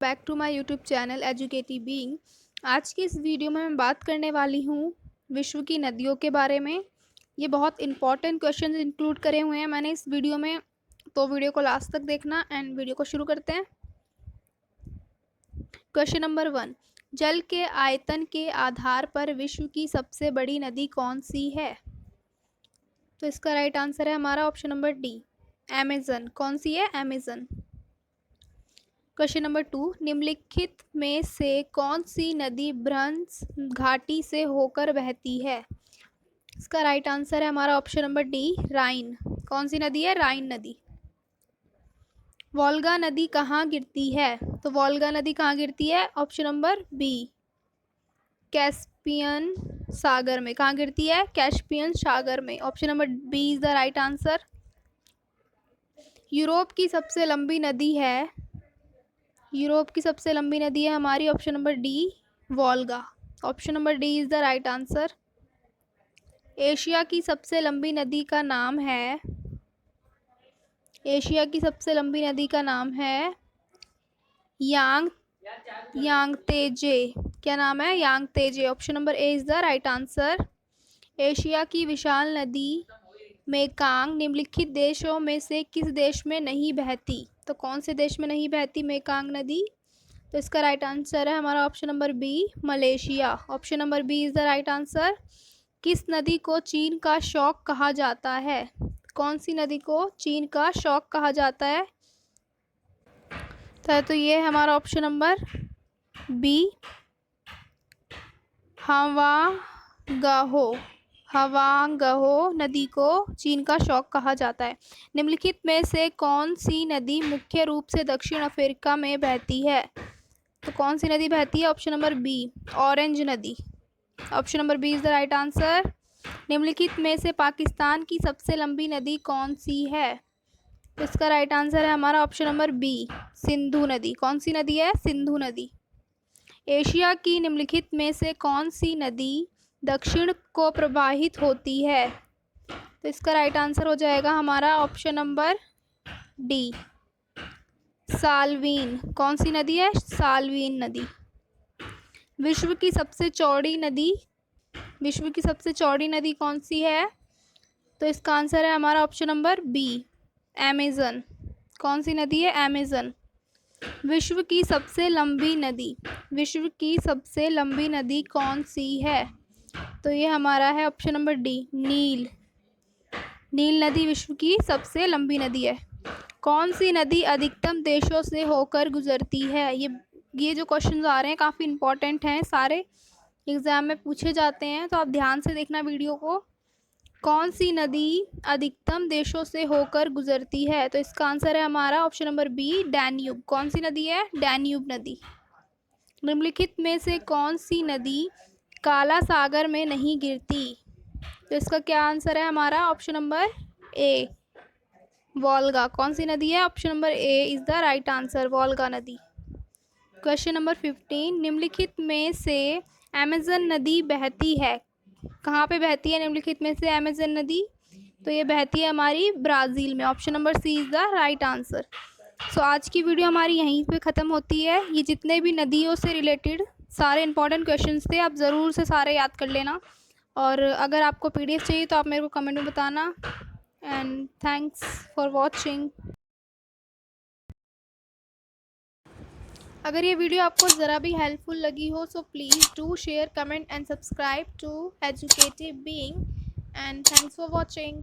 Back to my YouTube channel educative being. आज की इस वीडियो में मैं बात करने वाली हूँ विश्व की नदियों के बारे में। ये बहुत इंपॉर्टेंट क्वेश्चन इंक्लूड करे हुए हैं मैंने इस वीडियो में, तो वीडियो को लास्ट तक देखना। एंड वीडियो को शुरू करते हैं। क्वेश्चन नंबर 1, जल के आयतन के आधार पर विश्व की सबसे बड़ी नदी कौन सी है? तो इसका राइट आंसर है हमारा ऑप्शन नंबर डी, अमेज़न। कौन सी है? अमेज़न। क्वेश्चन नंबर 2, निम्नलिखित में से कौन सी नदी ब्रह्मस घाटी से होकर बहती है? इसका राइट आंसर है हमारा ऑप्शन नंबर डी, राइन। कौन सी नदी है? राइन नदी। वोल्गा नदी कहाँ गिरती है? तो वोल्गा नदी कहाँ गिरती है? ऑप्शन नंबर बी, कैस्पियन सागर में। कहाँ गिरती है? कैस्पियन सागर में। Option number B is the right answer. Europe की सबसे लंबी नदी है, यूरोप की सबसे लंबी नदी है हमारी option number D, Volga. Option number D is the right answer. Asia की सबसे लंबी नदी का नाम है, एशिया की सबसे लंबी नदी का नाम है यांगतेजे। क्या नाम है? Yangtze. Option number A is the right answer. Asia की विशाल नदी मेकांग निम्नलिखित देशों में से किस देश में नहीं बहती? तो कौन से देश में नहीं बहती मेकांग नदी? तो इसका राइट आंसर है हमारा option number B, Malaysia. Option number B is the right answer. किस नदी को चीन का शौक कहा जाता है? कौन सी नदी को चीन का शौक कहा जाता है? तो ये हमारा ऑप्शन नंबर बी, हवांगहो। हवांगहो नदी को चीन का शौक कहा जाता है। निम्नलिखित में से कौन सी नदी मुख्य रूप से दक्षिण अफ्रीका में बहती है? तो कौन सी नदी बहती है? ऑप्शन नंबर बी, ऑरेंज नदी। Option number B is the right answer. निम्नलिखित में से पाकिस्तान की सबसे लंबी नदी कौन सी है? तो इसका राइट आंसर है हमारा ऑप्शन नंबर बी, सिंधु नदी। कौन सी नदी है? सिंधु नदी। एशिया की निम्नलिखित में से कौन सी नदी दक्षिण को प्रवाहित होती है? तो इसका राइट आंसर हो जाएगा हमारा ऑप्शन नंबर डी, साल्वीन। कौन सी नदी है? साल्वीन नदी। विश्व की सबसे चौड़ी नदी, विश्व की सबसे चौड़ी नदी कौन सी है? तो इसका आंसर है हमारा ऑप्शन नंबर बी, अमेज़न। कौन सी नदी है? अमेज़न। विश्व की सबसे लंबी नदी, विश्व की सबसे लंबी नदी कौन सी है? तो ये हमारा है ऑप्शन नंबर डी, नील। नील नदी विश्व की सबसे लंबी नदी है। कौन सी नदी अधिकतम देशों से होकर गुजरती है? ये जो क्वेश्चन आ रहे हैं काफ़ी इंपॉर्टेंट हैं, सारे एग्ज़ाम में पूछे जाते हैं, तो आप ध्यान से देखना वीडियो को। कौन सी नदी अधिकतम देशों से होकर गुजरती है? तो इसका आंसर है हमारा ऑप्शन नंबर बी, डैन्यूब। कौन सी नदी है? डैन्यूब नदी। निम्नलिखित में से कौन सी नदी काला सागर में नहीं गिरती? तो इसका क्या आंसर है हमारा ऑप्शन नंबर ए, वोल्गा। कौन सी नदी है? Option number A is the right answer, Volga नदी। क्वेश्चन नंबर 15, निम्नलिखित में से अमेज़न नदी बहती है, कहाँ पे बहती है निम्नलिखित में से अमेज़न नदी? तो ये बहती है हमारी ब्राज़ील में। Option number C is the right answer. So आज की वीडियो हमारी यहीं पे ख़त्म होती है। ये जितने भी नदियों से रिलेटेड सारे इंपॉर्टेंट क्वेश्चंस थे, आप ज़रूर से सारे याद कर लेना। और अगर आपको पीडीएफ चाहिए तो आप मेरे को कमेंट में बताना। And thanks for watching. अगर ये वीडियो आपको ज़रा भी हेल्पफुल लगी हो so please do share, comment and subscribe to educative being. And thanks for watching.